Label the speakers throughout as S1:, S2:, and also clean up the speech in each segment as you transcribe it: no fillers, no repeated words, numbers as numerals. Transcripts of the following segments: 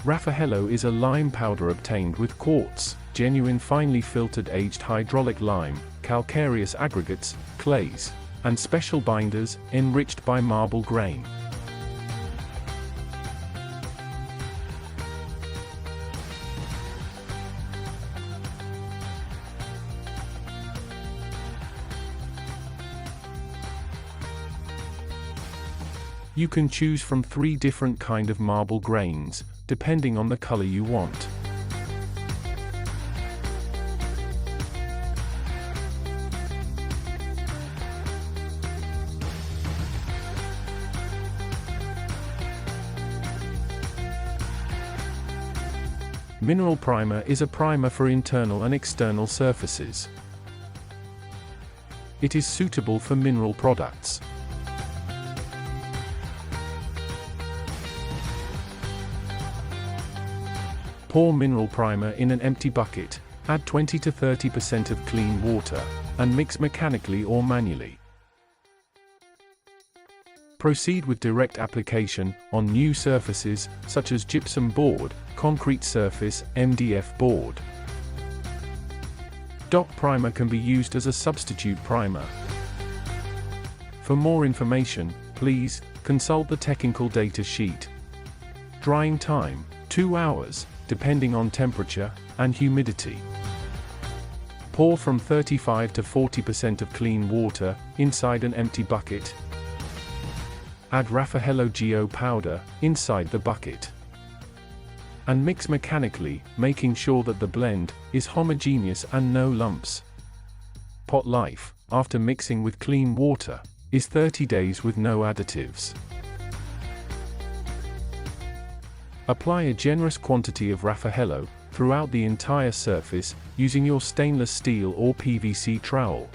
S1: Raffaello is a lime powder obtained with quartz, genuine finely filtered aged hydraulic lime, calcareous aggregates, clays, and special binders, enriched by marble grain. You can choose from 3 different kind of marble grains, depending on the color you want. Mineral primer is a primer for internal and external surfaces. It is suitable for mineral products. Pour mineral primer in an empty bucket, add 20 to 30% of clean water, and mix mechanically or manually. Proceed with direct application on new surfaces, such as gypsum board, concrete surface, MDF board. Dock primer can be used as a substitute primer. For more information, please consult the technical data sheet. Drying time, 2 hours, depending on temperature and humidity. Pour from 35 to 40% of clean water inside an empty bucket. Add Raffaello GO powder inside the bucket. And mix mechanically, making sure that the blend is homogeneous and no lumps. Pot life, after mixing with clean water, is 30 days with no additives. Apply a generous quantity of Raffaello throughout the entire surface, using your stainless steel or PVC trowel.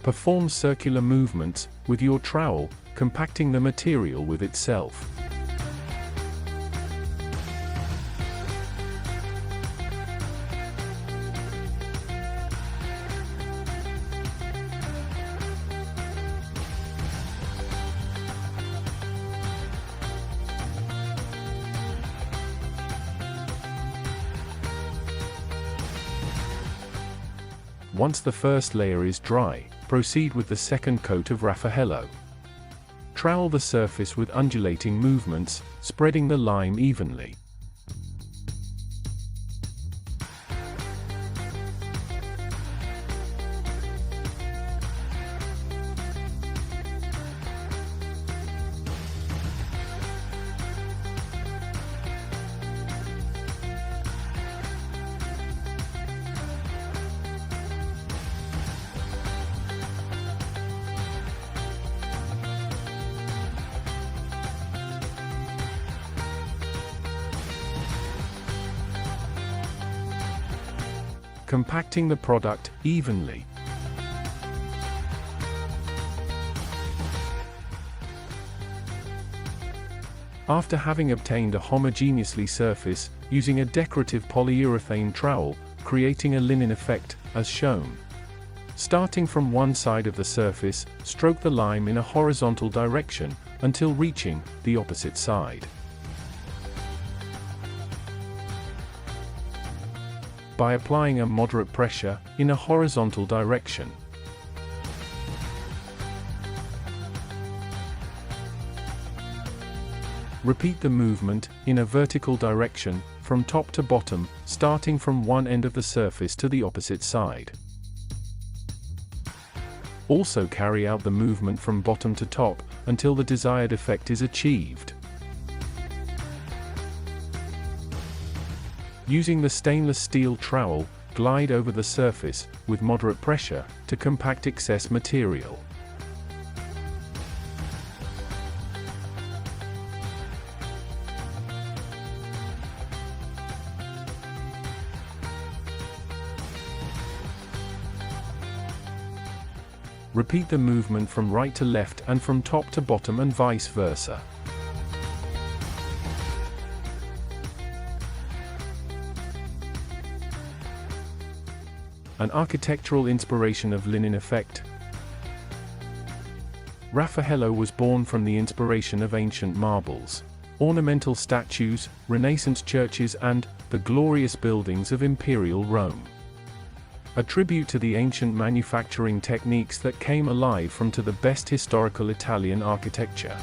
S1: Perform circular movements with your trowel, compacting the material with itself. Once the first layer is dry, proceed with the second coat of Raffaello. Trowel the surface with undulating movements, spreading the lime evenly. Compacting the product evenly. After having obtained a homogeneously surface, using a decorative polyurethane trowel, creating a linen effect, as shown. Starting from one side of the surface, stroke the lime in a horizontal direction, until reaching the opposite side. By applying a moderate pressure in a horizontal direction. Repeat the movement in a vertical direction from top to bottom, starting from one end of the surface to the opposite side. Also carry out the movement from bottom to top until the desired effect is achieved. Using the stainless steel trowel, glide over the surface with moderate pressure to compact excess material. Repeat the movement from right to left and from top to bottom and vice versa. An architectural inspiration of linen effect. Raffaello was born from the inspiration of ancient marbles, ornamental statues, Renaissance churches and the glorious buildings of imperial Rome. A tribute to the ancient manufacturing techniques that came alive from the best historical Italian architecture.